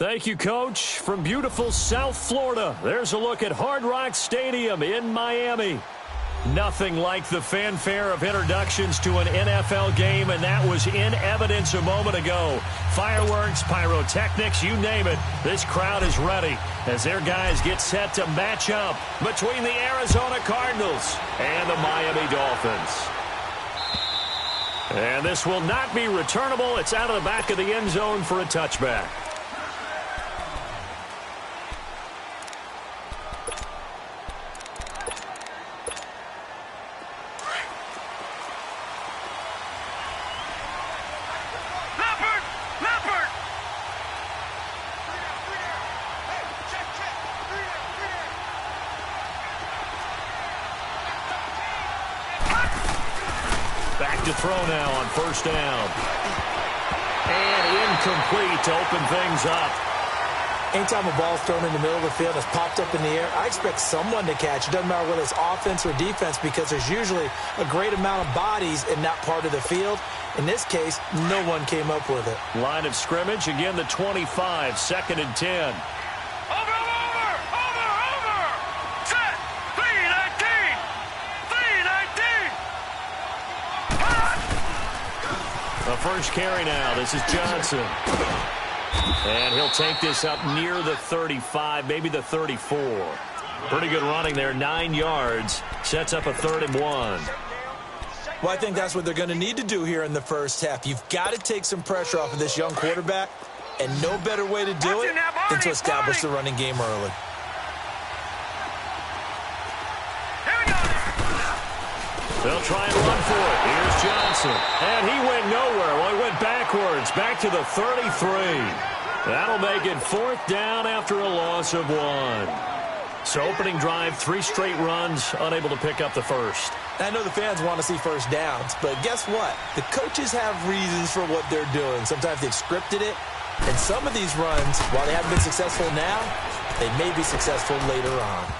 Thank you, Coach. From beautiful South Florida, there's a look at Hard Rock Stadium in Miami. Nothing like the fanfare of introductions to an NFL game, and that was in evidence a moment ago. Fireworks, pyrotechnics, you name it. This crowd is ready as their guys get set to match up between the Arizona Cardinals and the Miami Dolphins. And this will not be returnable. It's out of the back of the end zone for a touchback. Back to throw now on first down. And incomplete to open things up. Anytime a ball's thrown in the middle of the field and it's popped up in the air, I expect someone to catch. It doesn't matter whether it's offense or defense because there's usually a great amount of bodies in that part of the field. In this case, no one came up with it. Line of scrimmage, again the 25, 2nd and 10. The first carry now. This is Johnson. And he'll take this up near the 35, maybe the 34. Pretty good running there, 9 yards. Sets up a 3rd and 1. Well, I think that's what they're going to need to do here in the first half. You've got to take some pressure off of this young quarterback, and no better way to do it than to establish the running game early. They'll try and run for it. Here's Johnson. And he went nowhere. Well, he went backwards. Back to the 33. That'll make it 4th down after a loss of 1. So opening drive, 3 straight runs, unable to pick up the first. I know the fans want to see first downs, but guess what? The coaches have reasons for what they're doing. Sometimes they've scripted it. And some of these runs, while they haven't been successful now, they may be successful later on.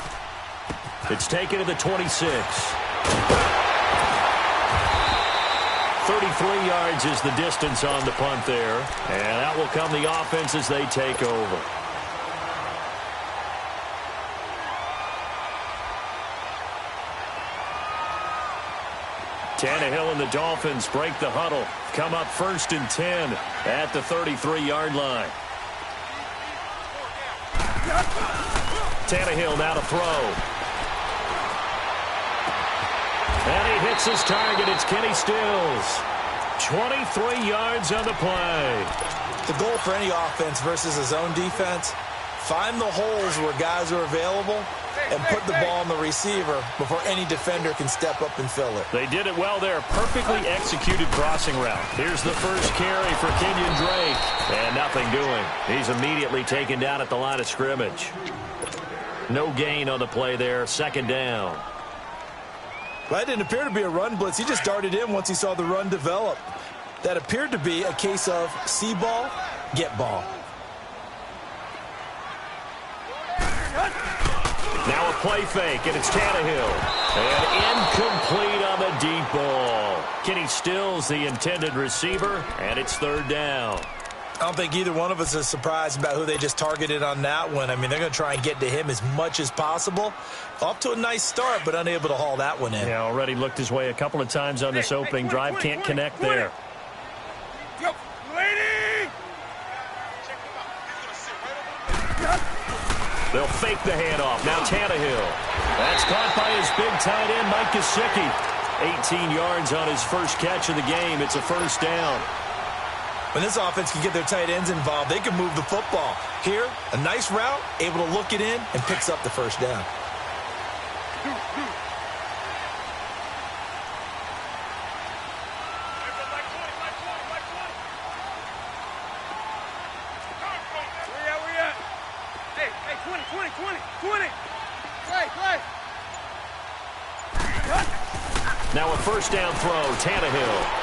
It's taken to the 26. 33 yards is the distance on the punt there. And out will come the offense as they take over. Tannehill and the Dolphins break the huddle. Come up 1st and 10 at the 33-yard line. Tannehill now to throw. And he hits his target. It's Kenny Stills. 23 yards on the play. The goal for any offense versus a zone defense, find the holes where guys are available and put the ball on the receiver before any defender can step up and fill it. They did it well there. Perfectly executed crossing route. Here's the first carry for Kenyon Drake. And nothing doing. He's immediately taken down at the line of scrimmage. No gain on the play there. 2nd down. Well, that didn't appear to be a run blitz. He just darted in once he saw the run develop. That appeared to be a case of see ball, get ball. Now a play fake, and it's Tannehill. And incomplete on the deep ball. Kenny Stills, the intended receiver, and it's 3rd down. I don't think either one of us is surprised about who they just targeted on that one. I mean, they're going to try and get to him as much as possible. Off to a nice start, but unable to haul that one in. Yeah, already looked his way a couple of times on this opening drive. Can't connect there. They'll fake the handoff. Now Tannehill. That's caught by his big tight end, Mike Gesicki. 18 yards on his first catch of the game. It's a 1st down. When this offense can get their tight ends involved, they can move the football. Here, a nice route, able to look it in, and picks up the 1st down. Now a 1st down throw, Tannehill.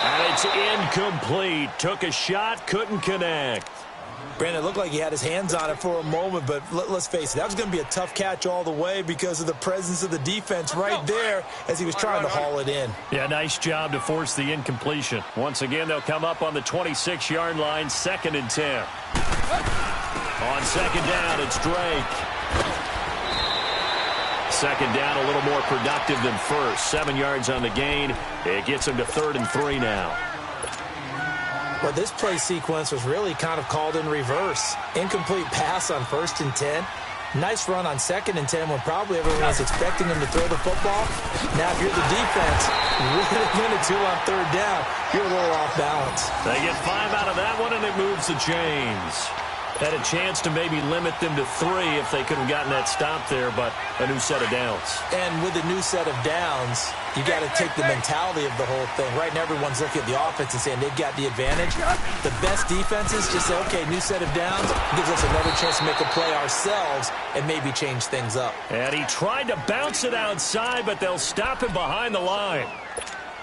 And it's incomplete. Took a shot, couldn't connect. Brandon, it looked like he had his hands on it for a moment, but let's face it, that was going to be a tough catch all the way because of the presence of the defense right there as he was trying to haul it in. Yeah, nice job to force the incompletion. Once again, they'll come up on the 26-yard line, 2nd and 10. On 2nd down, it's Drake. 2nd down, a little more productive than first. 7 yards on the gain. It gets him to 3rd and 3 now. Well, this play sequence was really kind of called in reverse. Incomplete pass on 1st and 10. Nice run on 2nd and 10 when probably everyone was expecting him to throw the football. Now, if you're the defense, really minute 2 on 3rd down, you're a little off balance. They get 5 out of that one, and it moves the chains. Had a chance to maybe limit them to 3 if they could have gotten that stop there, but a new set of downs. And with a new set of downs, you got to take the mentality of the whole thing. Right now, everyone's looking at the offense and saying they've got the advantage. The best defenses just say, okay, new set of downs gives us another chance to make a play ourselves and maybe change things up. And he tried to bounce it outside, but they'll stop him behind the line.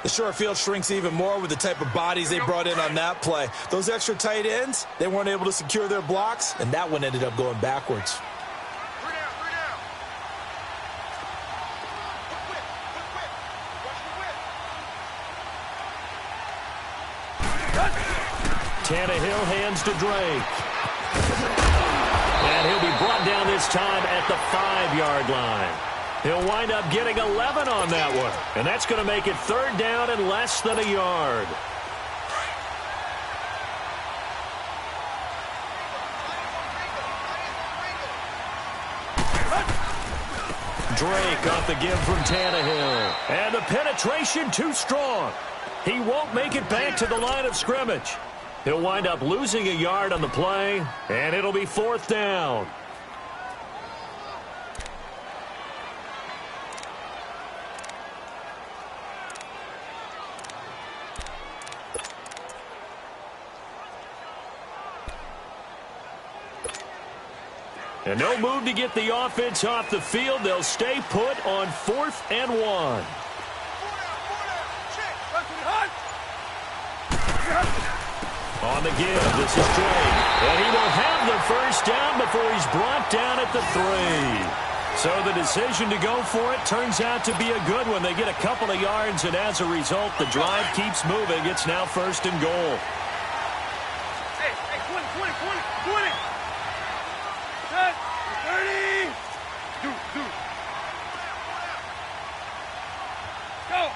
The short field shrinks even more with the type of bodies they brought in on that play. Those extra tight ends, they weren't able to secure their blocks, and that one ended up going backwards. Tannehill hands to Drake. And he'll be brought down this time at the 5-yard line. He'll wind up getting 11 on that one. And that's going to make it 3rd down and less than a yard. Drake off the give from Tannehill. And the penetration too strong. He won't make it back to the line of scrimmage. He'll wind up losing a yard on the play, and it'll be 4th down. And no move to get the offense off the field. They'll stay put on 4th and 1. On the give, this is Drake. And he will have the 1st down before he's brought down at the 3. So the decision to go for it turns out to be a good one. They get a couple of yards, and as a result, the drive keeps moving. It's now 1st and goal. Hey, 20. 30. Do. Go.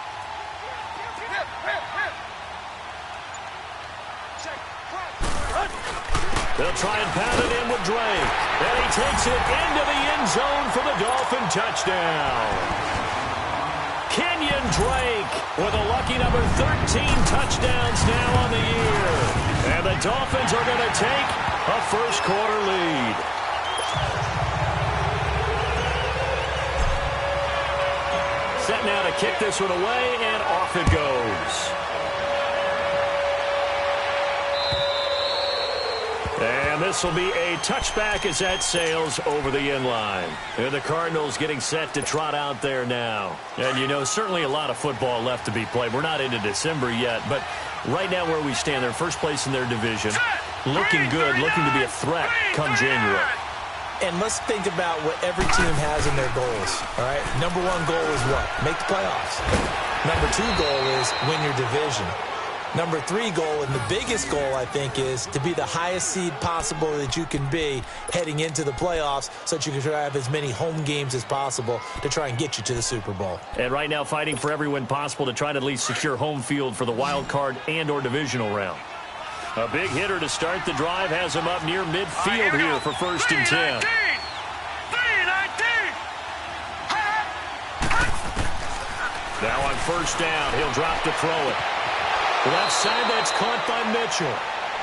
They'll try and pound it in with Drake. And he takes it into the end zone for the Dolphin touchdown. Kenyon Drake with a lucky number 13 touchdowns now on the year. And the Dolphins are going to take a 1st quarter lead. Set now to kick this one away, and off it goes. And this will be a touchback as that sails over the end line. And the Cardinals getting set to trot out there now. And, you know, certainly a lot of football left to be played. We're not into December yet, but right now where we stand, they're first place in their division. Looking good, looking to be a threat come January. And let's think about what every team has in their goals, all right? Number 1 goal is what? Make the playoffs. Number 2 goal is win your division. Number 3 goal, and the biggest goal, I think, is to be the highest seed possible that you can be heading into the playoffs so that you can try to have as many home games as possible to try and get you to the Super Bowl. And right now fighting for every win possible to try to at least secure home field for the wild card and or divisional round. A big hitter to start the drive has him up near midfield here for 1st and 10. 3-19. Now on 1st down, he'll drop to throw it. Left side, that's caught by Mitchell.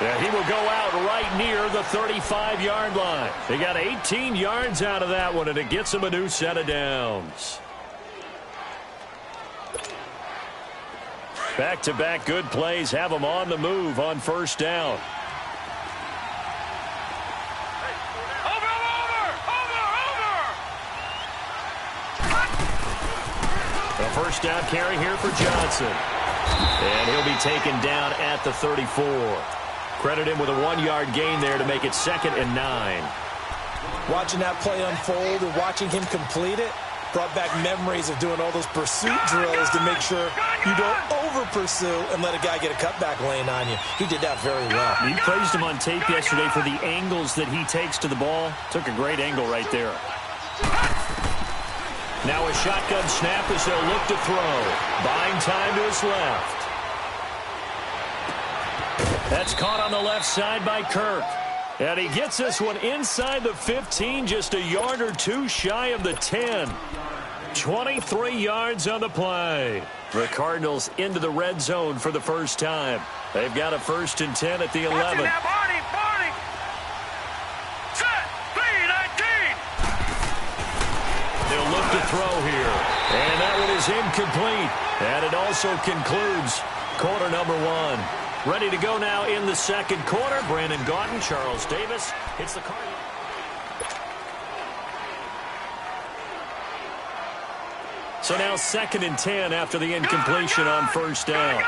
Yeah, he will go out right near the 35-yard line. They got 18 yards out of that one, and it gets him a new set of downs. Back-to-back good plays have him on the move on 1st down. A 1st down carry here for Johnson. And he'll be taken down at the 34. Credit him with a 1-yard gain there to make it 2nd and 9. Watching that play unfold and watching him complete it brought back memories of doing all those pursuit drills to make sure you don't over-pursue and let a guy get a cutback lane on you. He did that very well. You praised him on tape yesterday for the angles that he takes to the ball. Took a great angle right there. Now a shotgun snap as they'll look to throw. Buying time to his left. That's caught on the left side by Kirk. And he gets this one inside the 15, just a yard or two shy of the 10. 23 yards on the play. The Cardinals into the red zone for the first time. They've got a 1st and 10 at the 11. They'll look to throw here. And that one is incomplete. And it also concludes quarter number 1. Ready to go now in the 2nd quarter. Brandon Gaudin, Charles Davis. It's the Cardinals. So now 2nd and 10 after the incompletion on 1st down.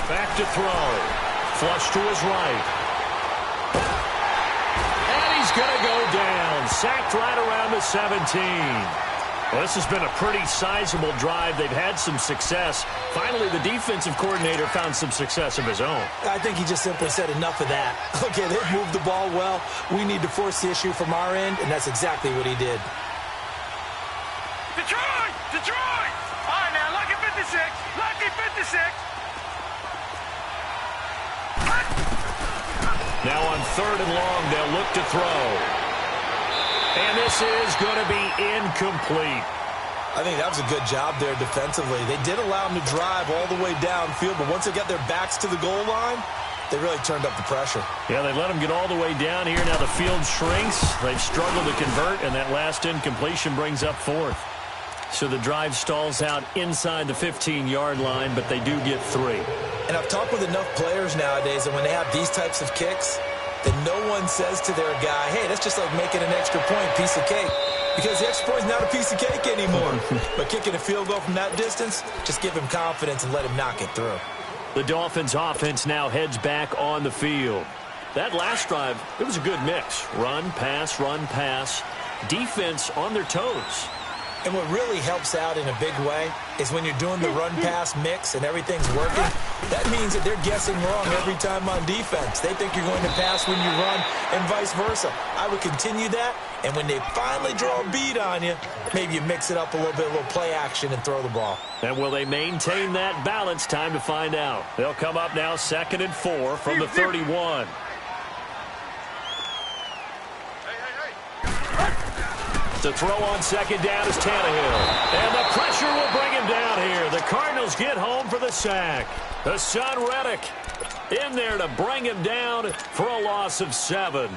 Back to throw. Flush to his right. And he's going to go down. Sacked right around the 17. Well, this has been a pretty sizable drive. They've had some success. Finally, the defensive coordinator found some success of his own. I think he just simply said enough of that. Okay, they've moved the ball well. We need to force the issue from our end, and that's exactly what he did. Detroit! Detroit! All right, now, lucky 56. Lucky 56. Now on 3rd and long, they'll look to throw. And this is going to be incomplete. I think that was a good job there defensively. They did allow them to drive all the way downfield, but once they got their backs to the goal line, they really turned up the pressure. Yeah, they let them get all the way down here. Now the field shrinks. They've struggled to convert, and that last incompletion brings up 4th. So the drive stalls out inside the 15-yard line, but they do get 3. And I've talked with enough players nowadays that when they have these types of kicks, that no one says to their guy, hey, that's just like making an extra point, piece of cake. Because the extra point's not a piece of cake anymore. But kicking a field goal from that distance, just give him confidence and let him knock it through. The Dolphins offense now heads back on the field. That last drive, it was a good mix. Run, pass, defense on their toes. And what really helps out in a big way is when you're doing the run-pass mix and everything's working, that means that they're guessing wrong every time on defense. They think you're going to pass when you run and vice versa. I would continue that, and when they finally draw a bead on you, maybe you mix it up a little bit, a little play action, and throw the ball. And will they maintain that balance? Time to find out. They'll come up now 2nd and 4 from the 31. The throw on 2nd down is Tannehill. And the pressure will bring him down here. The Cardinals get home for the sack. Hassan Reddick in there to bring him down for a loss of 7.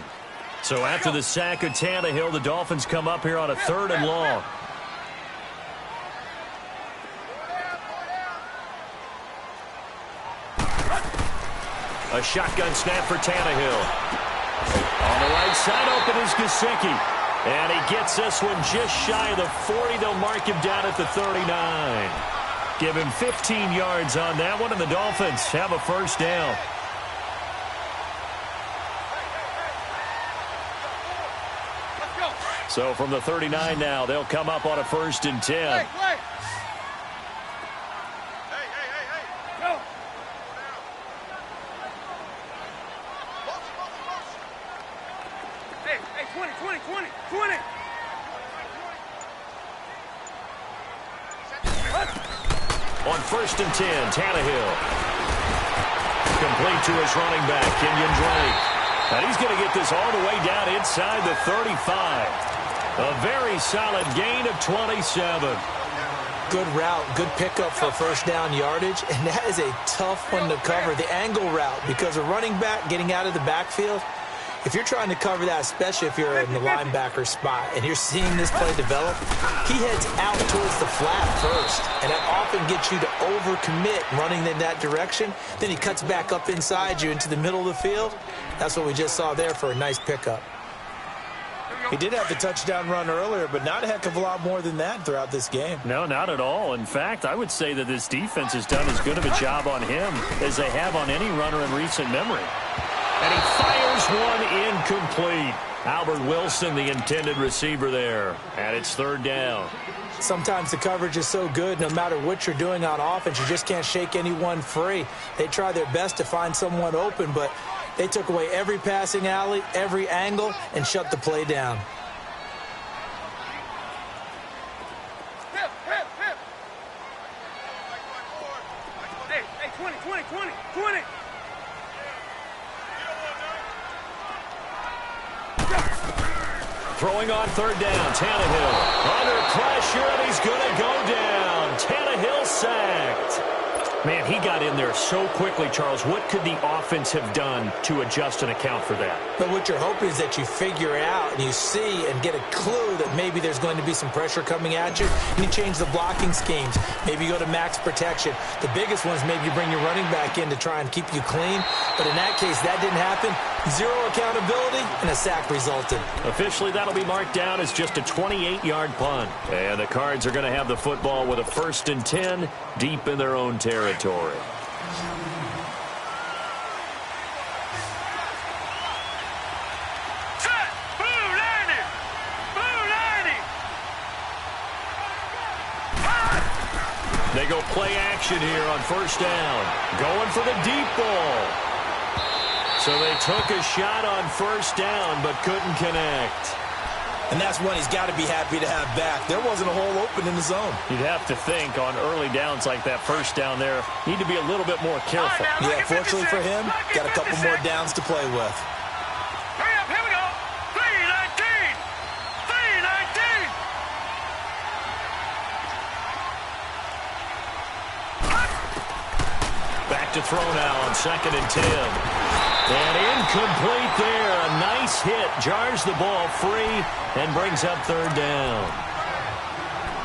So after the sack of Tannehill, the Dolphins come up here on a 3rd and long. A shotgun snap for Tannehill. On the right side, open is Gesicki. And he gets this one just shy of the 40. They'll mark him down at the 39. Give him 15 yards on that one, and the Dolphins have a 1st down. So from the 39 now, they'll come up on a 1st and 10. On 1st and 10, Tannehill. Complete to his running back, Kenyon Drake. And he's going to get this all the way down inside the 35. A very solid gain of 27. Good route, good pickup for 1st down yardage, and that is a tough one to cover, the angle route, because a running back getting out of the backfield, if you're trying to cover that, especially if you're in the linebacker spot and you're seeing this play develop, he heads out towards the flat first, and that often gets you to overcommit running in that direction. Then he cuts back up inside you into the middle of the field. That's what we just saw there for a nice pickup. He did have the touchdown run earlier, but not a heck of a lot more than that throughout this game. No, not at all. In fact, I would say that this defense has done as good of a job on him as they have on any runner in recent memory. And he fires one incomplete. Albert Wilson, the intended receiver there. And it's third down. Sometimes the coverage is so good, no matter what you're doing on offense, you just can't shake anyone free. They try their best to find someone open, but they took away every passing alley, every angle, and shut the play down. Hip, hip, hip. Hey, 20, 20, 20, 20. Throwing on third down, Tannehill. Under pressure, and he's going to go down. Tannehill sacked. Man, he got in there so quickly, Charles. What could the offense have done to adjust and account for that? But what you're hoping is that you figure out and you see and get a clue that maybe there's going to be some pressure coming at you, and you change the blocking schemes. Maybe you go to max protection. The biggest one is maybe you bring your running back in to try and keep you clean. But in that case, that didn't happen. Zero accountability, and a sack resulted. Officially, that'll be marked down as just a 28-yard punt. And the Cards are going to have the football with a 1st and 10 deep in their own territory. Set. Blue landing. Blue landing. They go play action here on first down. Going for the deep ball. So they took a shot on first down, but couldn't connect. And that's one he's got to be happy to have back. There wasn't a hole open in the zone. You'd have to think on early downs like that first down there, need to be a little bit more careful. Yeah, fortunately for him, got a couple more downs to play with. Hurry up, here we go. 319. 319. Back to throw now on 2nd and 10. And incomplete there. A nice hit. Jars the ball free and brings up third down.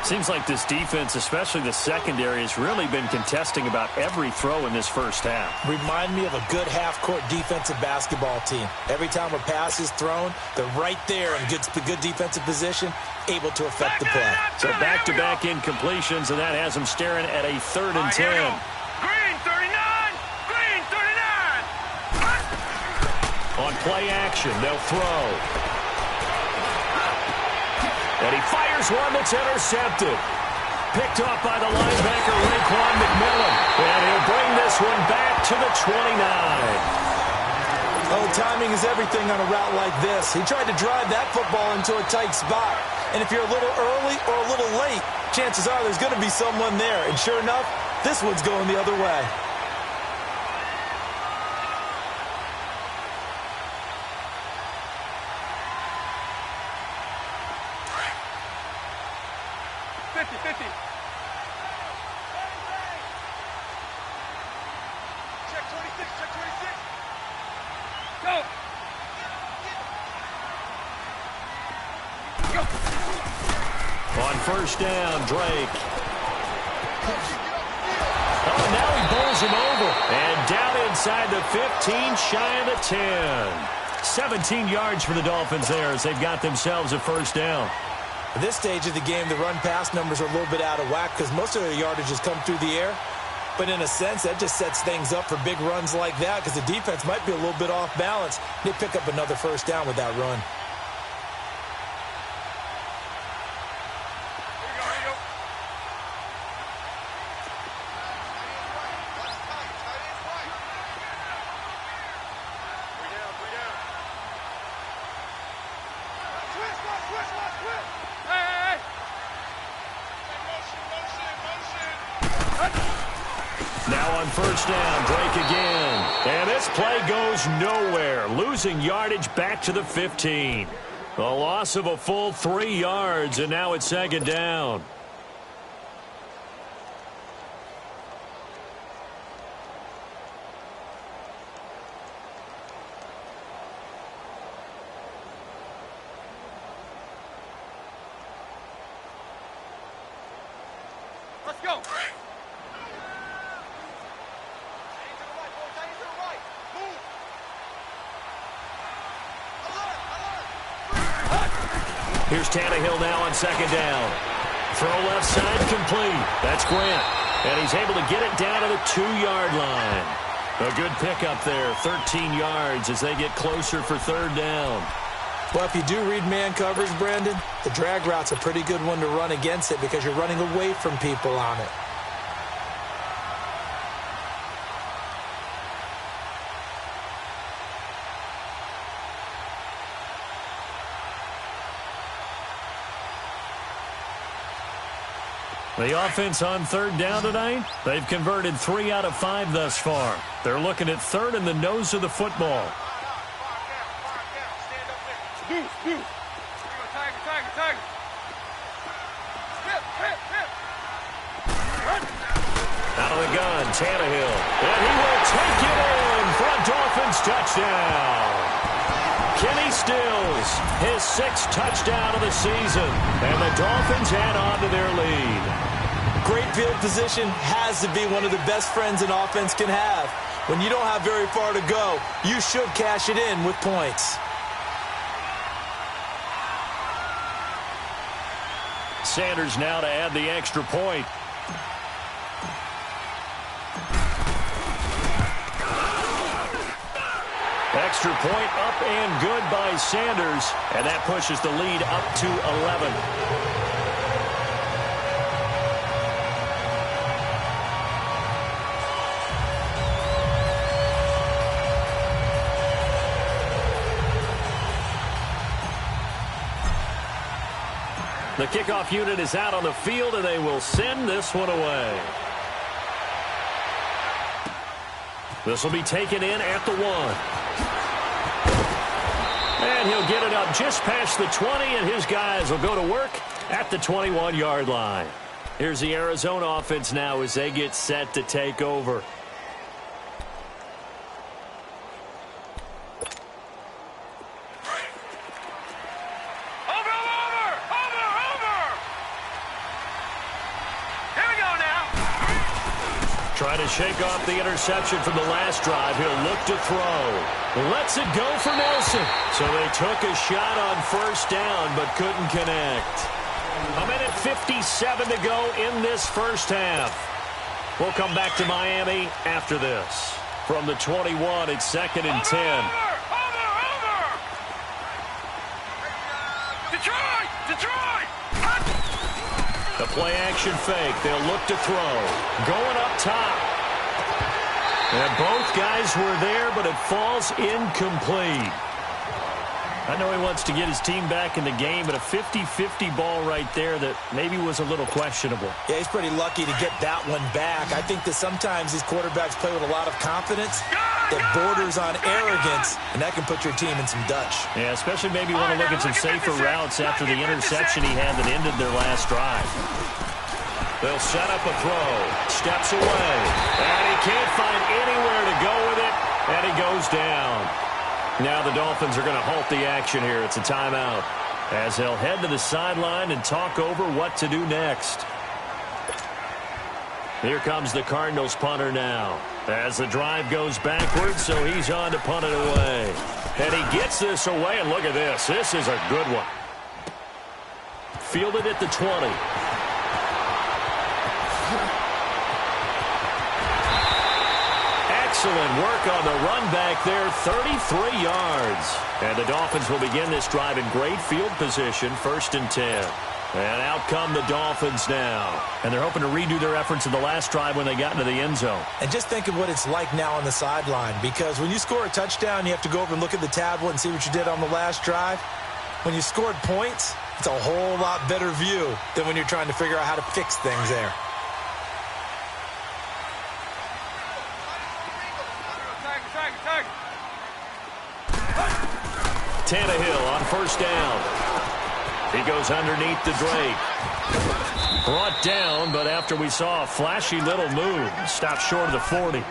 Seems like this defense, especially the secondary, has really been contesting about every throw in this first half. Remind me of a good half-court defensive basketball team. Every time a pass is thrown, they're right there in good defensive position, able to affect the play. So back-to-back incompletions, and that has them staring at a 3rd and 10. Green 39. Green 39. On play action, they'll throw. And he fires one that's intercepted. Picked off by the linebacker, Raekwon McMillan. And he'll bring this one back to the 29. Oh, timing is everything on a route like this. He tried to drive that football into a tight spot. And if you're a little early or a little late, chances are there's going to be someone there. And sure enough, this one's going the other way. On first down, Drake. Oh, now he bowls him over. And down inside the 15, shy of the 10. 17 yards for the Dolphins there as they've got themselves a first down. At this stage of the game, the run-pass numbers are a little bit out of whack because most of their yardage has come through the air. But in a sense, that just sets things up for big runs like that because the defense might be a little bit off balance. They pick up another first down with that run. Now on first down, Drake again. And this play goes nowhere. Losing yardage back to the 15. A loss of a full 3 yards, and now it's 2nd down. Let's go. Here's Tannehill now on second down. Throw left side complete. That's Grant. And he's able to get it down to the 2-yard line. A good pickup there, 13 yards as they get closer for third down. Well, if you do read man coverage, Brandon, the drag route's a pretty good one to run against it because you're running away from people on it. The offense on third down tonight, they've converted 3 out of 5 thus far. They're looking at third in the nose of the football. Out of the gun, Tannehill. And he will take it in for a Dolphins touchdown. Kenny Stills, his 6th touchdown of the season. And the Dolphins add on to their lead. Great field position has to be one of the best friends an offense can have. When you don't have very far to go, you should cash it in with points. Sanders now to add the extra point. Extra point up and good by Sanders, and that pushes the lead up to 11. The kickoff unit is out on the field, and they will send this one away. This will be taken in at the 1. And he'll get it up just past the 20, and his guys will go to work at the 21-yard line. Here's the Arizona offense now as they get set to take over. Trying to shake off the interception from the last drive. He'll look to throw. Lets it go for Nelson. So they took a shot on first down but couldn't connect. A minute 57 to go in this first half. We'll come back to Miami after this. From the 21, it's 2nd and 10. Detroit! The play-action fake. They'll look to throw. Going up top. And both guys were there, but it falls incomplete. I know he wants to get his team back in the game, but a 50-50 ball right there that maybe was a little questionable. Yeah, he's pretty lucky to get that one back. I think that sometimes these quarterbacks play with a lot of confidence that borders on arrogance, and that can put your team in some Dutch. Yeah, especially maybe want to look at some safer routes after the interception he had that ended their last drive. They'll set up a throw. Steps away. And he can't find anywhere to go with it, and he goes down. Now the Dolphins are going to halt the action here. It's a timeout as they'll head to the sideline and talk over what to do next. Here comes the Cardinals punter now as the drive goes backwards, so he's on to punt it away. And he gets this away, and look at this. This is a good one. Fielded at the 20. Excellent work on the run back there, 33 yards. And the Dolphins will begin this drive in great field position, 1st and 10. And out come the Dolphins now. And they're hoping to redo their efforts in the last drive when they got into the end zone. And just think of what it's like now on the sideline, because when you score a touchdown, you have to go over and look at the tablet and see what you did on the last drive. When you scored points, it's a whole lot better view than when you're trying to figure out how to fix things there. Tannehill on first down. He goes underneath the Drake. Brought down, but after we saw a flashy little move, stopped short of the 40.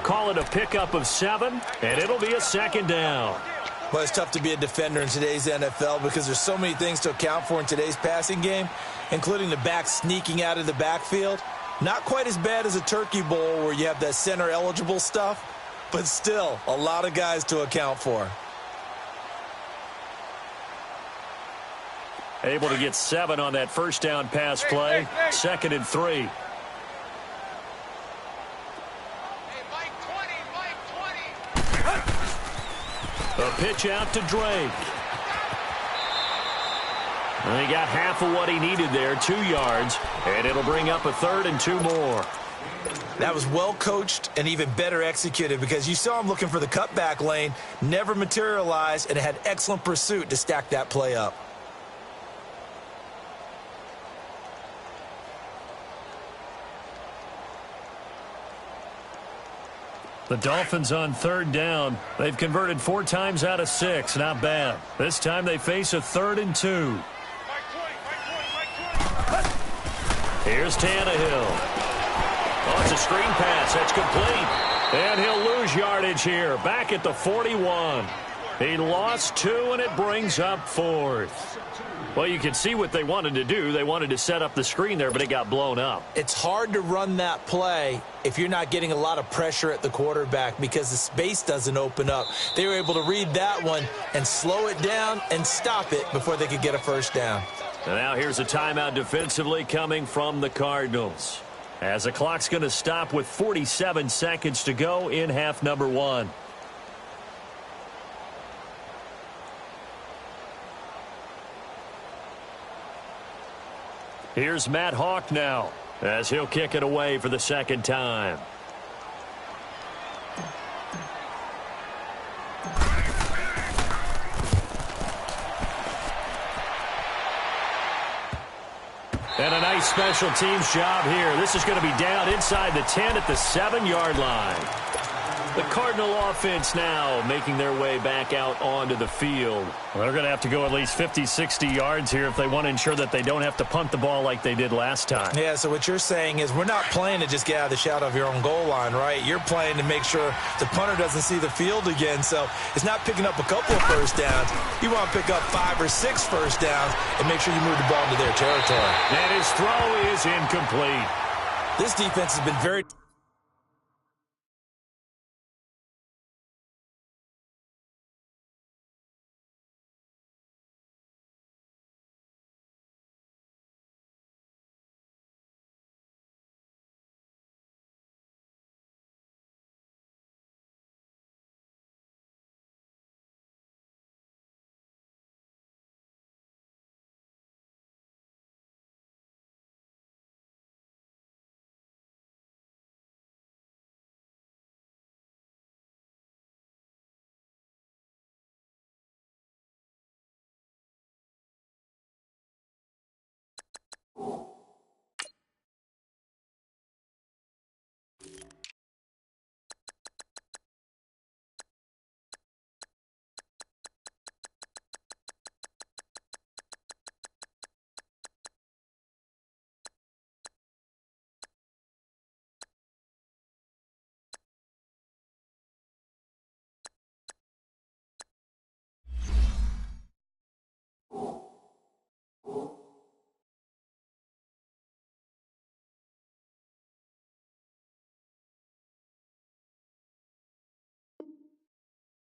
Call it a pickup of 7, and it'll be a 2nd down. Well, it's tough to be a defender in today's NFL because there's so many things to account for in today's passing game, including the back sneaking out of the backfield. Not quite as bad as a turkey bowl where you have that center-eligible stuff, but still a lot of guys to account for. Able to get 7 on that first down pass play. 2nd and 3. A pitch out to Drake. And he got half of what he needed there, 2 yards, and it'll bring up a 3rd and 2 more. That was well coached and even better executed because you saw him looking for the cutback lane, never materialized, and it had excellent pursuit to stack that play up. The Dolphins on 3rd down. They've converted 4 times out of 6. Not bad. This time they face a 3rd and 2. Here's Tannehill. Oh, it's a screen pass. That's complete. And he'll lose yardage here. Back at the 41. He lost 2, and it brings up 4th. Well, you can see what they wanted to do. They wanted to set up the screen there, but it got blown up. It's hard to run that play if you're not getting a lot of pressure at the quarterback because the space doesn't open up. They were able to read that one and slow it down and stop it before they could get a first down. And now here's a timeout defensively coming from the Cardinals, as the clock's going to stop with 47 seconds to go in half number 1. Here's Matt Hawk now, as he'll kick it away for the 2nd time. And a nice special teams job here. This is going to be down inside the 10 at the 7-yard line. The Cardinal offense now making their way back out onto the field. Well, they're going to have to go at least 50, 60 yards here if they want to ensure that they don't have to punt the ball like they did last time. Yeah, so what you're saying is we're not playing to just get out of the shadow of your own goal line, right? You're playing to make sure the punter doesn't see the field again. So it's not picking up a couple of first downs. You want to pick up 5 or 6 first downs and make sure you move the ball into their territory. And his throw is incomplete. This defense has been very...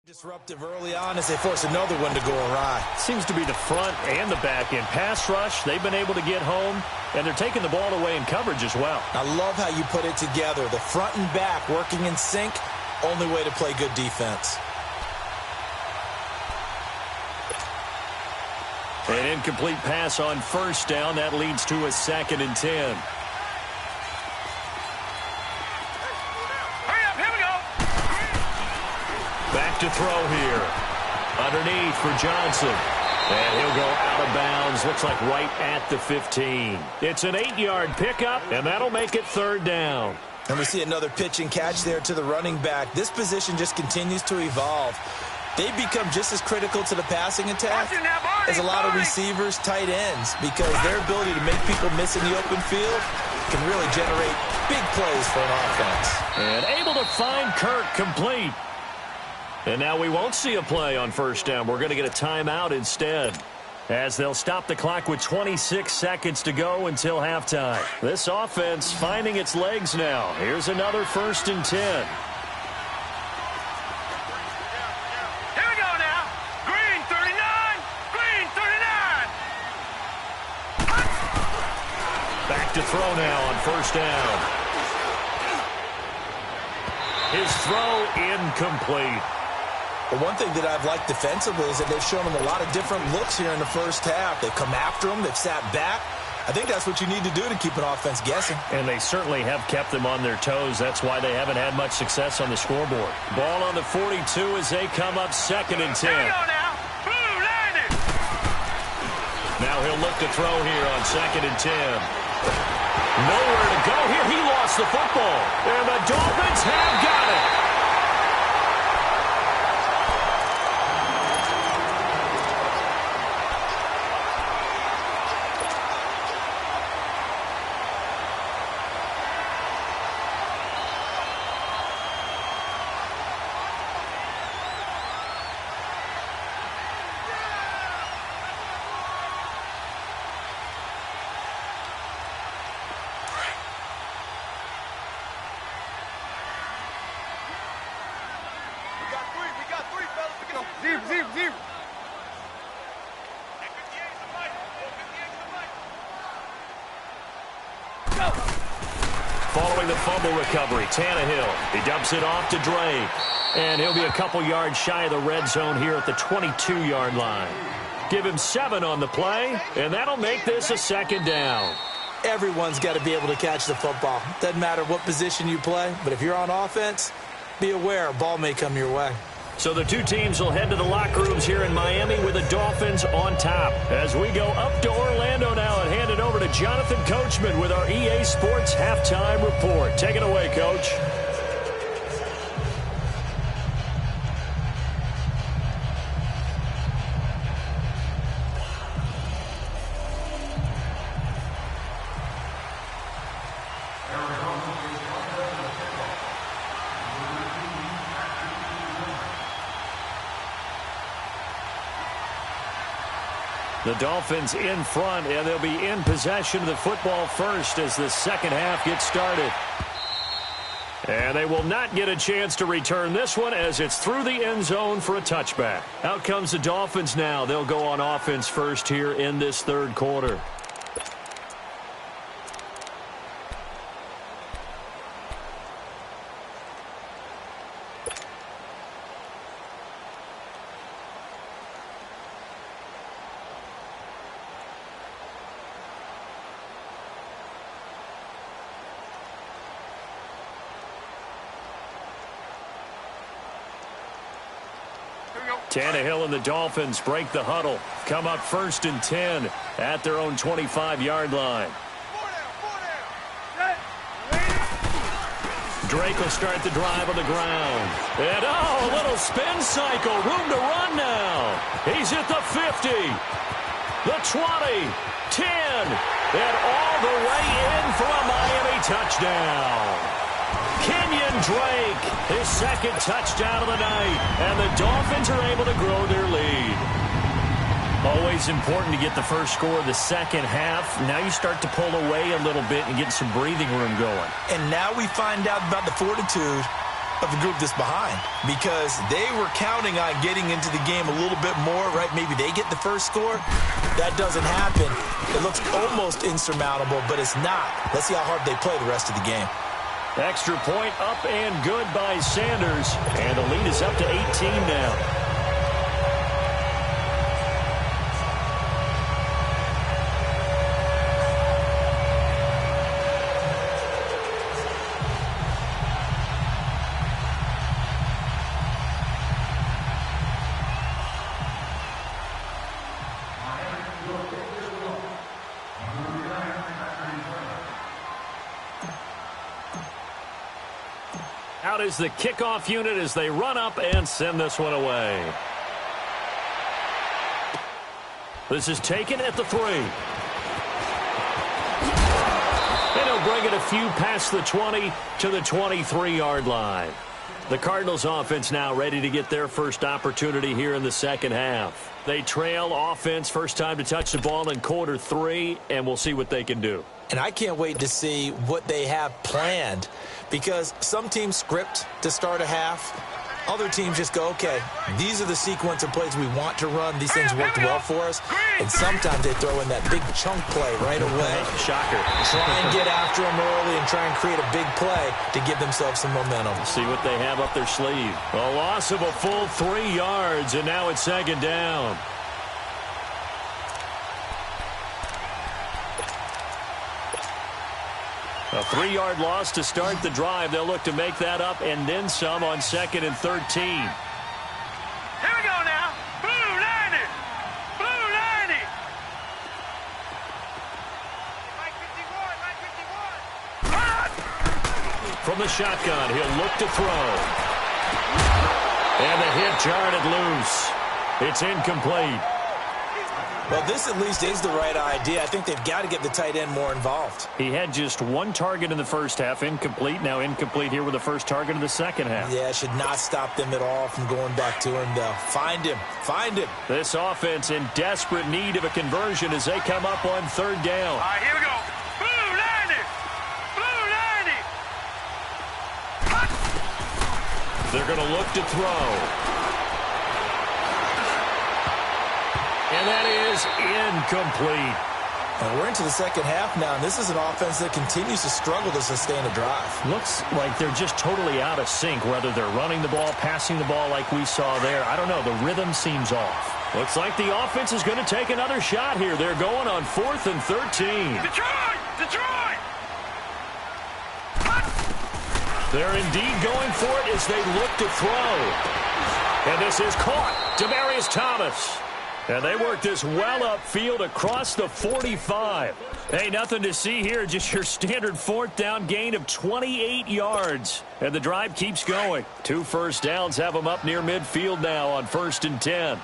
disruptive early on as they force another one to go awry. Seems to be the front and the back end. Pass rush, they've been able to get home, and they're taking the ball away in coverage as well. I love how you put it together. The front and back working in sync, only way to play good defense. An incomplete pass on first down. That leads to a 2nd and 10. Back to throw here. Underneath for Johnson. And he'll go out of bounds. Looks like right at the 15. It's an 8-yard pickup, and that'll make it 3rd down. And we see another pitch and catch there to the running back. This position just continues to evolve. They become just as critical to the passing attack as a lot of receivers, tight ends, because their ability to make people miss in the open field can really generate big plays for an offense. And able to find Kirk complete. And now we won't see a play on first down. We're going to get a timeout instead, as they'll stop the clock with 26 seconds to go until halftime. This offense finding its legs now. Here's another 1st and 10. Here we go now. Green 39. Green 39. back to throw now on first down. His throw incomplete. But one thing that I've liked defensively is that they've shown him a lot of different looks here in the first half. They've come after him. They've sat back. I think that's what you need to do to keep an offense guessing. And they certainly have kept them on their toes. That's why they haven't had much success on the scoreboard. Ball on the 42 as they come up 2nd and 10. Now he'll look to throw here on 2nd and 10. Nowhere to go here. He lost the football. And the Dolphins have got it. Following the fumble recovery, Tannehill. He dumps it off to Drake. And he'll be a couple yards shy of the red zone here at the 22-yard line. Give him 7 on the play, and that'll make this a 2nd down. Everyone's got to be able to catch the football. Doesn't matter what position you play, but if you're on offense, be aware a ball may come your way. So the two teams will head to the locker rooms here in Miami with the Dolphins on top. As we go up to Orlando now and hand it over to Jonathan Coachman with our EA Sports Halftime Report. Take it away, Coach. The Dolphins in front, and they'll be in possession of the football first as the second half gets started. And they will not get a chance to return this one as it's through the end zone for a touchback. Out comes the Dolphins now. They'll go on offense first here in this third quarter. Tannehill and the Dolphins break the huddle. Come up 1st and 10 at their own 25-yard line. Drake will start the drive on the ground. And, a little spin cycle. Room to run now. He's at the 50, the 20, 10, and all the way in for a Miami touchdown. Kenyon Drake, his second touchdown of the night, and the Dolphins are able to grow their lead. Always important to get the first score of the second half. Now you start to pull away a little bit and get some breathing room going. And now we find out about the fortitude of the group that's behind, because they were counting on getting into the game a little bit more, right? Maybe they get the first score. That doesn't happen. It looks almost insurmountable, but it's not. Let's see how hard they play the rest of the game. Extra point up and good by Sanders. And the lead is up to 18 now. Out is the kickoff unit as they run up and send this one away. This is taken at the 3. And he'll bring it a few past the 20 to the 23-yard line. The Cardinals offense now ready to get their first opportunity here in the second half. They trail offense first time to touch the ball in quarter 3, and we'll see what they can do. And I can't wait to see what they have planned, because some teams script to start a half. Other teams just go, okay, these are the sequence of plays we want to run. These things worked well for us. And sometimes they throw in that big chunk play right away. Shocker. Try and get after them early and try and create a big play to give themselves some momentum. See what they have up their sleeve. A loss of a full 3 yards, and now it's second down. A 3-yard loss to start the drive. They'll look to make that up and then some on 2nd and 13. Here we go now. Blue 90. Blue 90. Mike 51. From the shotgun, he'll look to throw. And the hit jarred it loose. It's incomplete. Well, this at least is the right idea. I think they've got to get the tight end more involved. He had just 1 target in the first half, incomplete. Now incomplete here with the first target in the second half. Yeah, it should not stop them at all from going back to him, though. Find him. Find him. This offense in desperate need of a conversion as they come up on 3rd down. All right, here we go. Blue 90. Blue 90. They're going to look to throw. And that is incomplete. And we're into the second half now, and this is an offense that continues to struggle to sustain a drive. Looks like they're just totally out of sync, whether they're running the ball, passing the ball like we saw there. I don't know. The rhythm seems off. Looks like the offense is going to take another shot here. They're going on 4th and 13. Detroit! Detroit! They're indeed going for it as they look to throw. And this is caught. Demaryius Thomas. And they work this well upfield across the 45. Hey, nothing to see here. Just your standard 4th down gain of 28 yards. And the drive keeps going. 2 first downs have them up near midfield now on 1st and 10.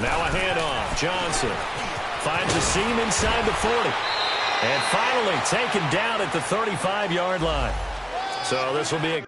Now a handoff. Johnson finds a seam inside the 40. And finally taken down at the 35-yard line. So this will be a